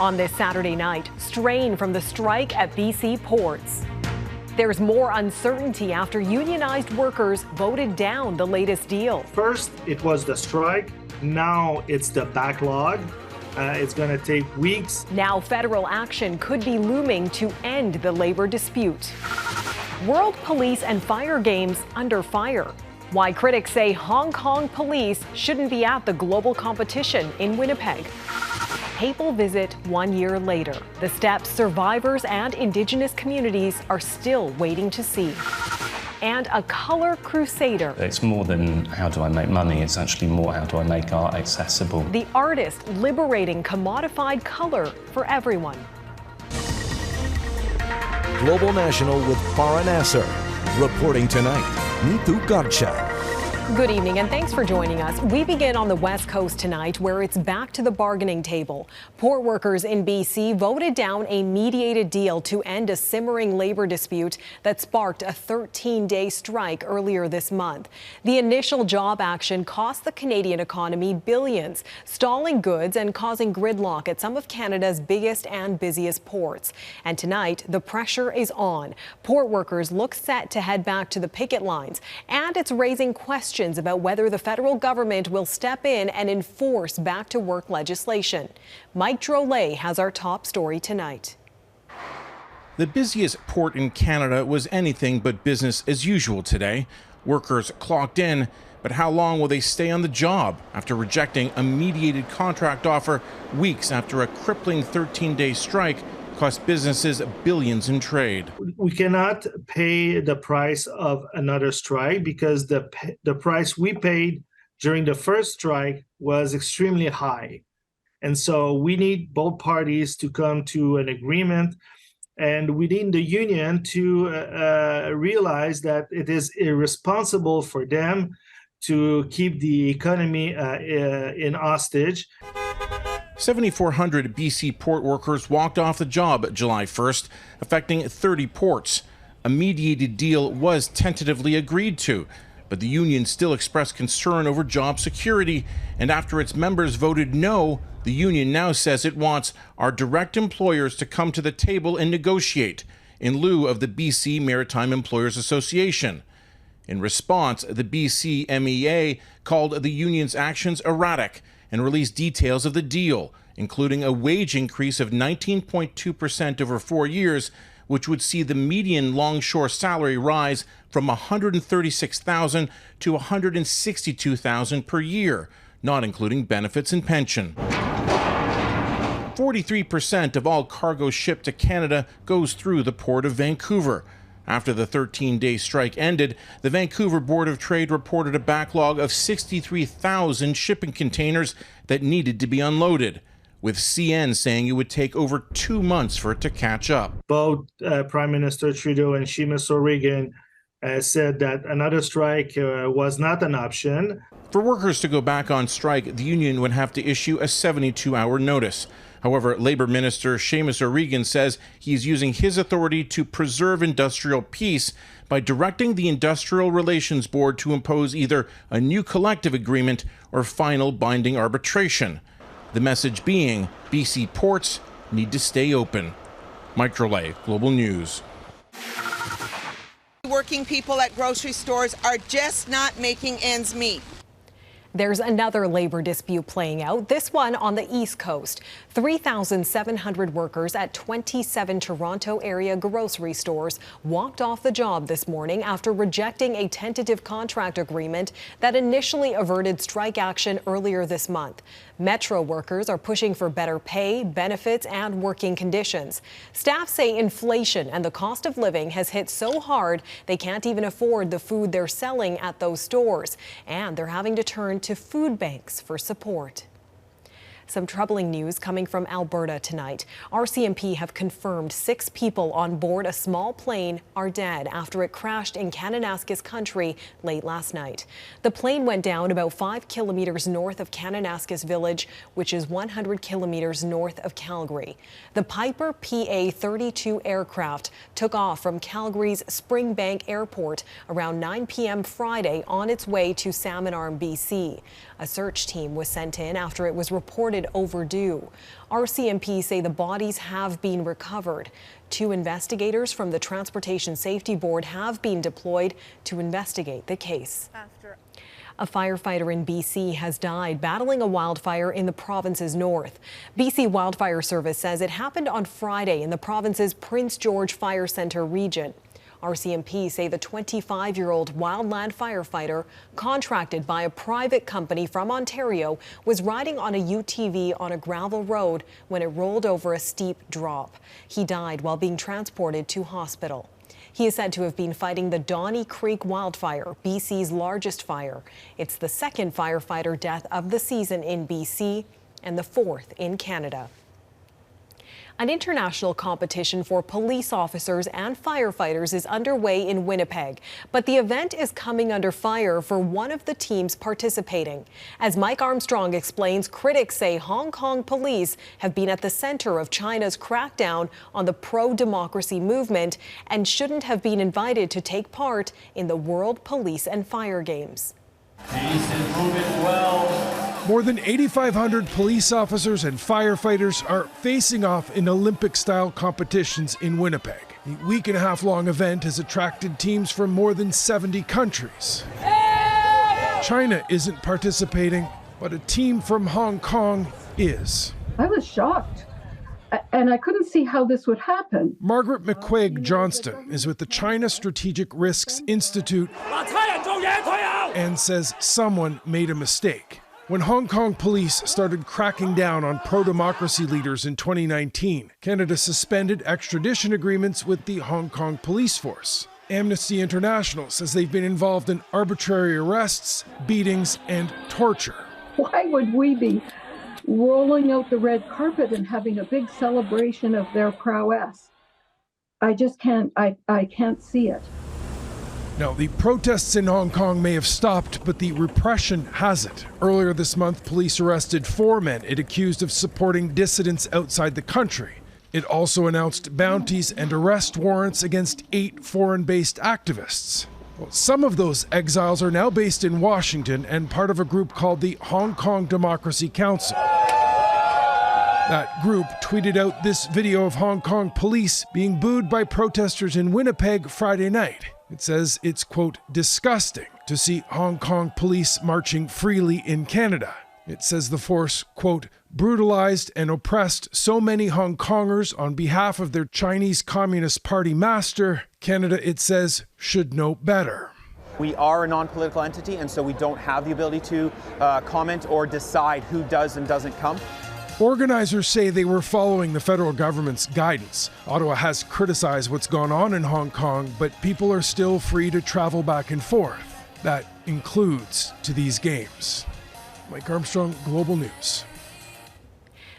On this Saturday night, strain from the strike at BC ports. There's more uncertainty after unionized workers voted down the latest deal. First, it was the strike. Now it's the backlog. It's going to take weeks. Now federal action could be looming to end the labor dispute. World police and fire games under fire. Why critics say Hong Kong police shouldn't be at the global competition in Winnipeg. Papal visit 1 year later. The steps survivors and Indigenous communities are still waiting to see. And a color crusader. It's more than how do I make money, it's actually more how do I make art accessible. The artist liberating commodified color for everyone. Global National with Farah Nasser. Reporting tonight, Nitu Garcha. Good evening and thanks for joining us. We begin on the West Coast tonight where it's back to the bargaining table. Port workers in BC voted down a mediated deal to end a simmering labor dispute that sparked a 13-day strike earlier this month. The initial job action cost the Canadian economy billions, stalling goods and causing gridlock at some of Canada's biggest and busiest ports. And tonight, the pressure is on. Port workers look set to head back to the picket lines, and it's raising questions about whether the federal government will step in and enforce back-to-work legislation. Mike Drolet has our top story tonight. The busiest port in Canada was anything but business as usual today. Workers clocked in, but how long will they stay on the job after rejecting a mediated contract offer weeks after a crippling 13-day strike cost businesses billions in trade? We cannot pay the price of another strike because the price we paid during the first strike was extremely high. And so we need both parties to come to an agreement, and we need the union to realize that it is irresponsible for them to keep the economy in hostage. 7,400 BC port workers walked off the job July 1st, affecting 30 ports. A mediated deal was tentatively agreed to, but the union still expressed concern over job security, and after its members voted no, the union now says it wants our direct employers to come to the table and negotiate, in lieu of the BC Maritime Employers Association. In response, the BC MEA called the union's actions erratic and released details of the deal, including a wage increase of 19.2% over 4 years, which would see the median longshore salary rise from $136,000 to $162,000 per year, not including benefits and pension. 43% of all cargo shipped to Canada goes through the Port of Vancouver. After the 13-day strike ended, the Vancouver Board of Trade reported a backlog of 63,000 shipping containers that needed to be unloaded, with CN saying it would take over 2 months for it to catch up. Both Prime Minister Trudeau and Seamus O'Regan said that another strike was not an option. For workers to go back on strike, the union would have to issue a 72-hour notice. However, Labour Minister Seamus O'Regan says he's using his authority to preserve industrial peace by directing the Industrial Relations Board to impose either a new collective agreement or final binding arbitration. The message being, BC ports need to stay open. Mike Drolet, Global News. Working people at grocery stores are just not making ends meet. There's another labor dispute playing out, this one on the East Coast. 3,700 workers at 27 Toronto area grocery stores walked off the job this morning after rejecting a tentative contract agreement that initially averted strike action earlier this month. Metro workers are pushing for better pay, benefits, and working conditions. Staff say inflation and the cost of living has hit so hard they can't even afford the food they're selling at those stores, and they're having to turn to food banks for support. Some troubling news coming from Alberta tonight. RCMP have confirmed 6 people on board a small plane are dead after it crashed in Kananaskis country late last night. The plane went down about 5 kilometers north of Kananaskis Village, which is 100 kilometers north of Calgary. The Piper PA-32 aircraft took off from Calgary's Springbank Airport around 9 p.m. Friday on its way to Salmon Arm, BC. A search team was sent in after it was reported considered overdue. RCMP say the bodies have been recovered. 2 investigators from the Transportation Safety Board have been deployed to investigate the case. A firefighter in BC has died battling a wildfire in the province's north. BC Wildfire Service says it happened on Friday in the province's Prince George Fire Centre region. RCMP say the 25-year-old wildland firefighter, contracted by a private company from Ontario, was riding on a UTV on a gravel road when it rolled over a steep drop. He died while being transported to hospital. He is said to have been fighting the Donny Creek wildfire, BC's largest fire. It's the 2nd firefighter death of the season in BC and the 4th in Canada. An international competition for police officers and firefighters is underway in Winnipeg, but the event is coming under fire for one of the teams participating. As Mike Armstrong explains, critics say Hong Kong police have been at the center of China's crackdown on the pro-democracy movement and shouldn't have been invited to take part in the World Police and Fire Games. More than 8,500 police officers and firefighters are facing off in Olympic-style competitions in Winnipeg. The week-and-a-half-long event has attracted teams from more than 70 countries. China isn't participating, but a team from Hong Kong is. I was shocked, and I couldn't see how this would happen. Margaret McQuaig Johnston is with the China Strategic Risks Institute and says someone made a mistake. When Hong Kong police started cracking down on pro-democracy leaders in 2019, Canada suspended extradition agreements with the Hong Kong police force. Amnesty International says they've been involved in arbitrary arrests, beatings, and torture. Why would we be rolling out the red carpet and having a big celebration of their prowess? I just can't, I can't see it. Now, the protests in Hong Kong may have stopped, but the repression hasn't. Earlier this month, police arrested 4 men it accused of supporting dissidents outside the country. It also announced bounties and arrest warrants against 8 foreign-based activists. Well, some of those exiles are now based in Washington and part of a group called the Hong Kong Democracy Council. That group tweeted out this video of Hong Kong police being booed by protesters in Winnipeg Friday night. It says it's, quote, disgusting to see Hong Kong police marching freely in Canada. It says the force, quote, brutalized and oppressed so many Hong Kongers on behalf of their Chinese Communist Party master. Canada, it says, should know better. We are a non-political entity, and so we don't have the ability to comment or decide who does and doesn't come. Organizers say they were following the federal government's guidance. Ottawa has criticized what's gone on in Hong Kong, but people are still free to travel back and forth. That includes to these games. Mike Armstrong, Global News.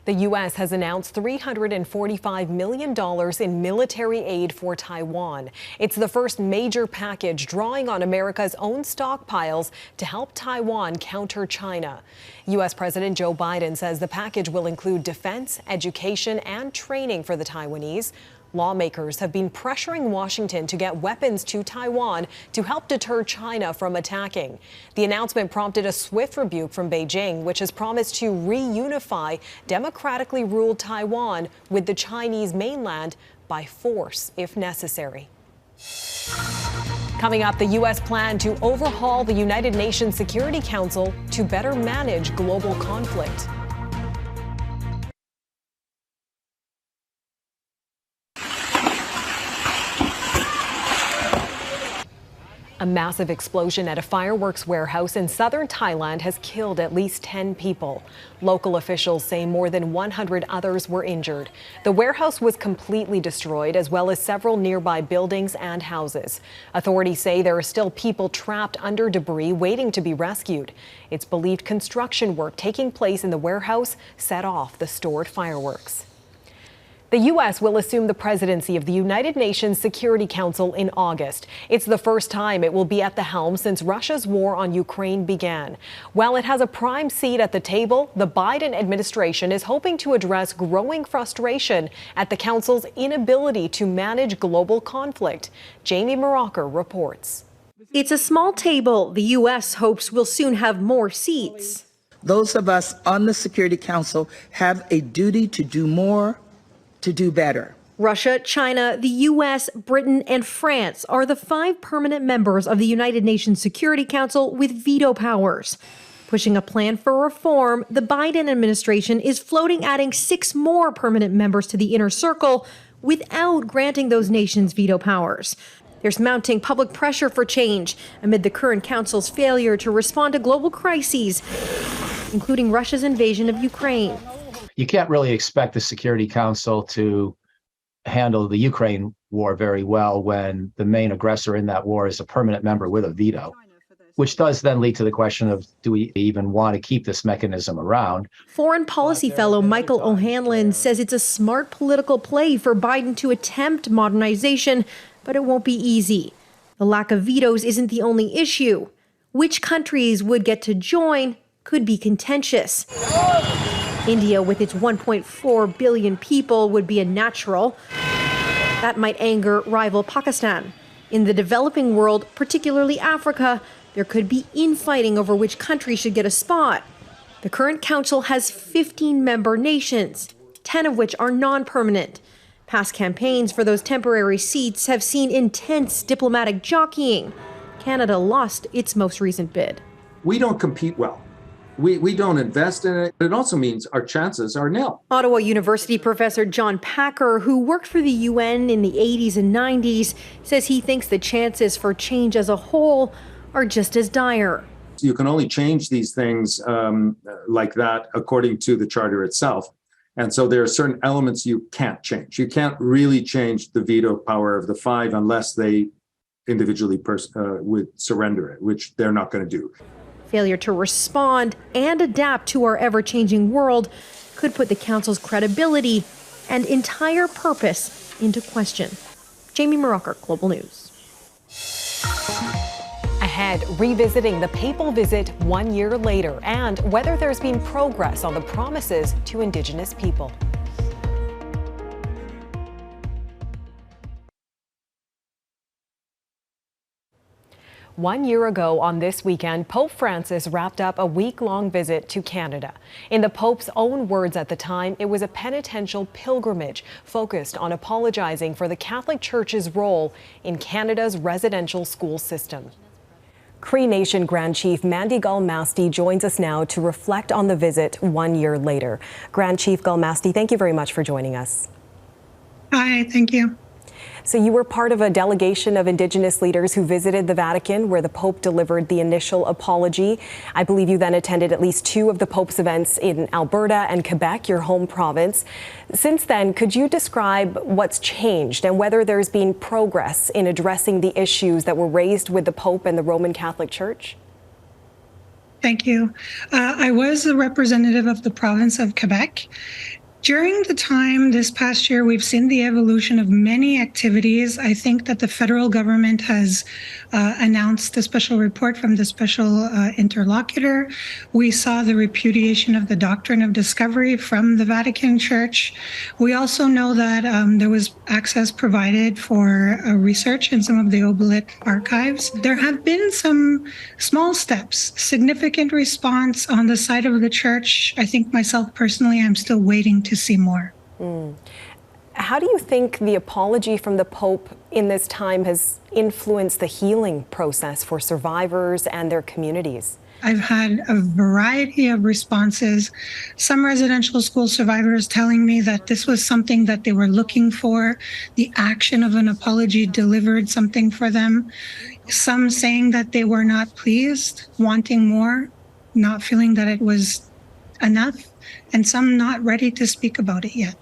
The U.S. has announced $345 million in military aid for Taiwan. It's the first major package drawing on America's own stockpiles to help Taiwan counter China. U.S. President Joe Biden says the package will include defense, education, and training for the Taiwanese. Lawmakers have been pressuring Washington to get weapons to Taiwan to help deter China from attacking. The announcement prompted a swift rebuke from Beijing, which has promised to reunify democratically ruled Taiwan with the Chinese mainland by force if necessary. Coming up, the U.S. plan to overhaul the United Nations Security Council to better manage global conflict. A massive explosion at a fireworks warehouse in southern Thailand has killed at least 10 people. Local officials say more than 100 others were injured. The warehouse was completely destroyed, as well as several nearby buildings and houses. Authorities say there are still people trapped under debris waiting to be rescued. It's believed construction work taking place in the warehouse set off the stored fireworks. The U.S. will assume the presidency of the United Nations Security Council in August. It's the first time it will be at the helm since Russia's war on Ukraine began. While it has a prime seat at the table, the Biden administration is hoping to address growing frustration at the council's inability to manage global conflict. Jamie Maracher reports. It's a small table the U.S. hopes will soon have more seats. those of us on the Security Council have a duty to do more, to do better. Russia, China, the U.S., Britain, and France are the 5 permanent members of the United Nations Security Council with veto powers. Pushing a plan for reform, the Biden administration is floating adding 6 more permanent members to the inner circle without granting those nations veto powers. There's mounting public pressure for change amid the current council's failure to respond to global crises, including Russia's invasion of Ukraine. You can't really expect the Security Council to handle the Ukraine war very well when the main aggressor in that war is a permanent member with a veto, which does then lead to the question of, do we even want to keep this mechanism around? Foreign policy fellow Michael O'Hanlon says it's a smart political play for Biden to attempt modernization, but it won't be easy. The lack of vetoes isn't the only issue. Which countries would get to join could be contentious. India, with its 1.4 billion people, would be a natural. That might anger rival Pakistan. In the developing world, particularly Africa, there could be infighting over which country should get a spot. The current council has 15 member nations, 10 of which are non-permanent. Past campaigns for those temporary seats have seen intense diplomatic jockeying. Canada lost its most recent bid. We don't compete well. We don't invest in it. It also means our chances are nil. Ottawa University professor John Packer, who worked for the UN in the 80s and 90s, says he thinks the chances for change as a whole are just as dire. You can only change these things like that according to the charter itself. And so there are certain elements you can't change. You can't really change the veto power of the 5 unless they individually would surrender it, which they're not going to do. Failure to respond and adapt to our ever-changing world could put the council's credibility and entire purpose into question. Jamie Marocker, Global News. Ahead, revisiting the papal visit 1 year later and whether there's been progress on the promises to Indigenous people. One year ago on this weekend, Pope Francis wrapped up a week-long visit to Canada. In the Pope's own words at the time, it was a penitential pilgrimage focused on apologizing for the Catholic Church's role in Canada's residential school system. Cree Nation Grand Chief Mandy Galmasti joins us now to reflect on the visit 1 year later. Grand Chief Galmasti, thank you very much for joining us. Hi, thank you. So you were part of a delegation of Indigenous leaders who visited the Vatican, where the Pope delivered the initial apology. I believe you then attended at least 2 of the Pope's events in Alberta and Quebec, your home province. Since then, could you describe what's changed and whether there's been progress in addressing the issues that were raised with the Pope and the Roman Catholic Church? Thank you. I was the representative of the province of Quebec. During the time this past year, we've seen the evolution of many activities. I think that the federal government has announced the special report from the special interlocutor. We saw the repudiation of the doctrine of discovery from the Vatican Church. We also know that there was access provided for research in some of the Oblate archives. There have been some small steps, significant response on the side of the church. I think myself personally, I'm still waiting to see more. How do you think the apology from the Pope in this time has influenced the healing process for survivors and their communities? I've had a variety of responses. Some residential school survivors telling me that this was something that they were looking for. The action of an apology delivered something for them. Some saying that they were not pleased, wanting more, not feeling that it was enough, and some not ready to speak about it yet.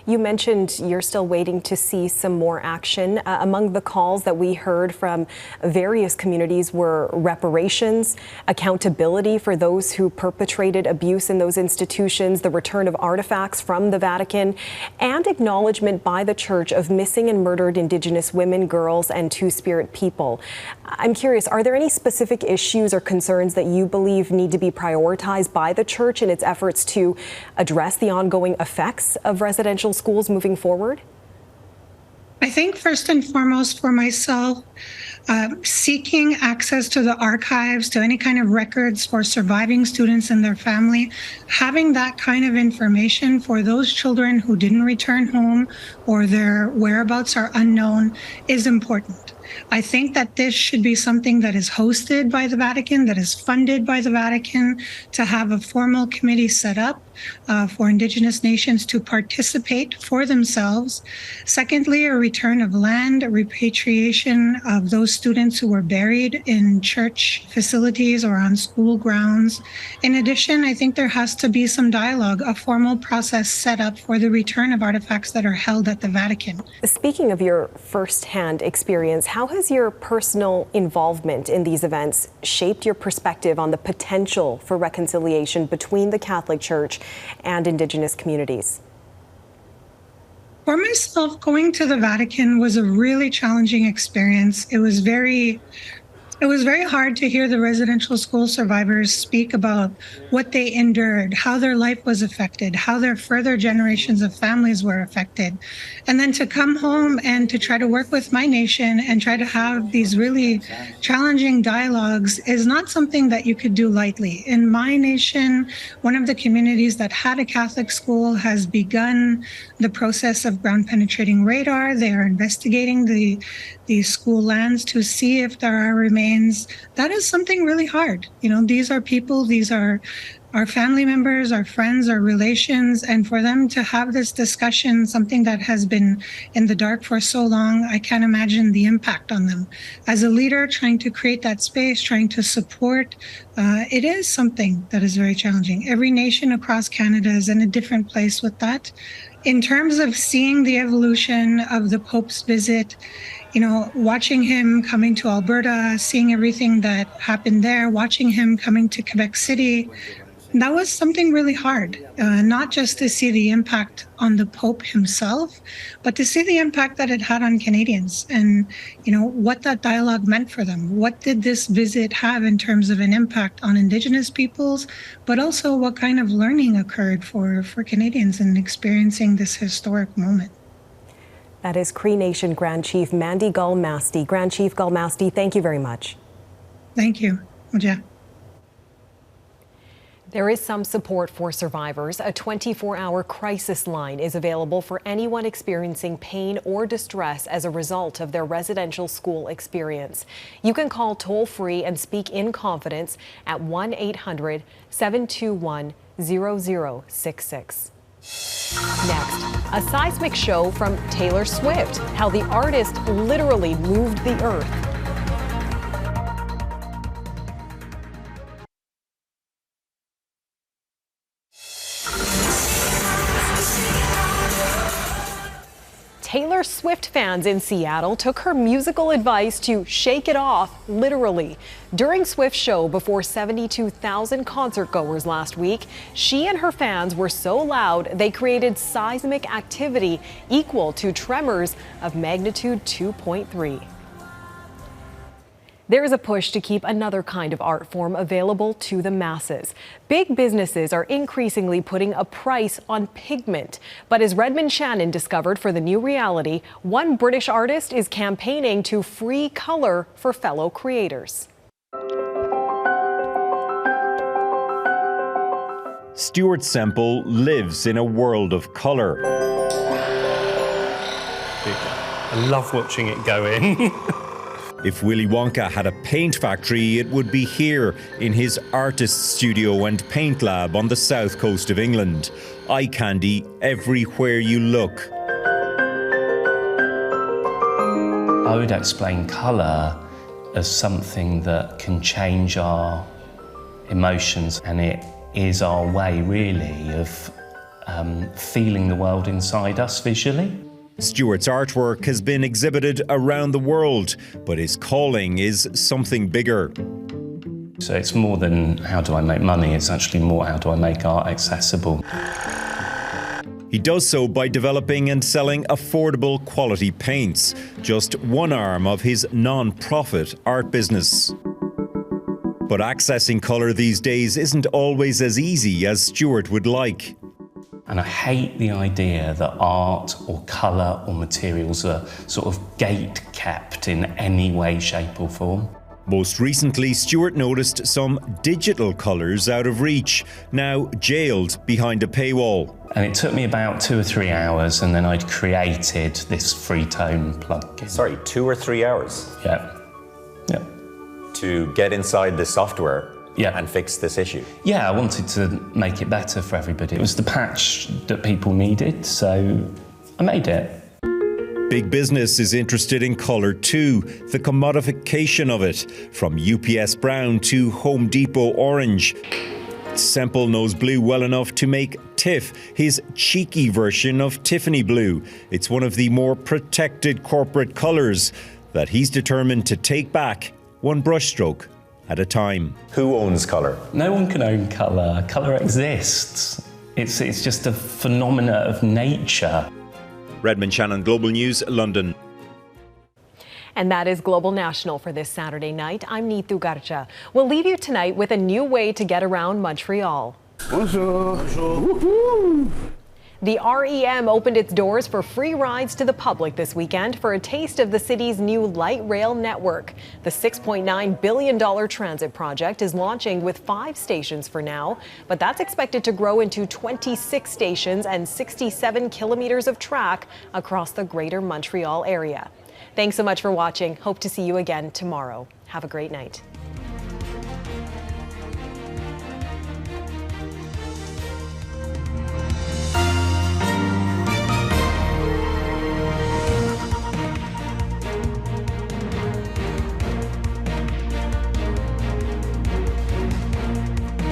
You mentioned you're still waiting to see some more action. Among the calls that we heard from various communities were reparations, accountability for those who perpetrated abuse in those institutions, the return of artifacts from the Vatican, and acknowledgement by the Church of missing and murdered Indigenous women, girls, and Two-Spirit people. I'm curious, are there any specific issues or concerns that you believe need to be prioritized by the Church in its efforts to address the ongoing effects of residential schools moving forward? I think first and foremost for myself, seeking access to the archives, to any kind of records for surviving students and their family, having that kind of information for those children who didn't return home or their whereabouts are unknown is important. I think that this should be something that is hosted by the Vatican, that is funded by the Vatican, to have a formal committee set up for Indigenous nations to participate for themselves. Secondly, a return of land, a repatriation of those students who were buried in church facilities or on school grounds. In addition, I think there has to be some dialogue, a formal process set up for the return of artifacts that are held at the Vatican. Speaking of your firsthand experience, how has your personal involvement in these events shaped your perspective on the potential for reconciliation between the Catholic Church and Indigenous communities? For myself, going to the Vatican was a really challenging experience. It was very hard to hear the residential school survivors speak about what they endured, how their life was affected, how their further generations of families were affected. And then to come home and to try to work with my nation and try to have these really challenging dialogues is not something that you could do lightly. In my nation, one of the communities that had a Catholic school has begun the process of ground penetrating radar. They are investigating the school lands to see if there are remains. That is something really hard. You know, these are people, these are our family members, our friends, our relations, and for them to have this discussion, something that has been in the dark for so long, I can't imagine the impact on them. As a leader, trying to create that space, trying to support, it is something that is very challenging. Every nation across Canada is in a different place with that. In terms of seeing the evolution of the Pope's visit, you know, watching him coming to Alberta, seeing everything that happened there, watching him coming to Quebec City, that was something really hard, not just to see the impact on the Pope himself, but to see the impact that it had on Canadians and, you know, what that dialogue meant for them. What did this visit have in terms of an impact on Indigenous peoples, but also what kind of learning occurred for Canadians in experiencing this historic moment. That is Cree Nation Grand Chief Mandy Gull-Masti. Grand Chief Gull-Masti, thank you very much. Thank you. Oja. There is some support for survivors. A 24-hour crisis line is available for anyone experiencing pain or distress as a result of their residential school experience. You can call toll-free and speak in confidence at 1-800-721-0066. Next, a seismic show from Taylor Swift, how the artist literally moved the earth. Taylor Swift fans in Seattle took her musical advice to shake it off, literally. During Swift's show before 72,000 concertgoers last week, she and her fans were so loud they created seismic activity equal to tremors of magnitude 2.3. There is a push to keep another kind of art form available to the masses. Big businesses are increasingly putting a price on pigment. But as Redmond Shannon discovered for the new reality, one British artist is campaigning to free color for fellow creators. Stuart Semple lives in a world of color. I love watching it go in. If Willy Wonka had a paint factory, it would be here in his artist studio and paint lab on the south coast of England. Eye candy everywhere you look. I would explain colour as something that can change our emotions, and it is our way, really, of feeling the world inside us visually. Stuart's artwork has been exhibited around the world, but his calling is something bigger. So it's more than how do I make money, it's actually more how do I make art accessible. He does so by developing and selling affordable quality paints, just one arm of his non-profit art business. But accessing colour these days isn't always as easy as Stuart would like. And I hate the idea that art or colour or materials are sort of gate-kept in any way, shape or form. Most recently, Stewart noticed some digital colours out of reach, now jailed behind a paywall. And it took me about 2 or 3 hours, and then I'd created this free tone plugin. Sorry, 2 or 3 hours? Yeah. Yeah. To get inside the software yeah. and fix this issue? Yeah, I wanted to make it better for everybody. It was the patch that people needed, so I made it. Big business is interested in colour too, the commodification of it, from UPS brown to Home Depot orange. Semple knows blue well enough to make TIFF, his cheeky version of Tiffany blue. It's one of the more protected corporate colours that he's determined to take back, one brushstroke at a time. Who owns colour? No one can own colour. Colour exists. It's just a phenomena of nature. Redmond Shannon, Global News, London. And that is Global National for this Saturday night. I'm Neetu Garcha. We'll leave you tonight with a new way to get around Montreal. Bonjour. Bonjour. The REM opened its doors for free rides to the public this weekend for a taste of the city's new light rail network. The $6.9 billion transit project is launching with 5 stations for now, but that's expected to grow into 26 stations and 67 kilometers of track across the greater Montreal area. Thanks so much for watching. Hope to see you again tomorrow. Have a great night.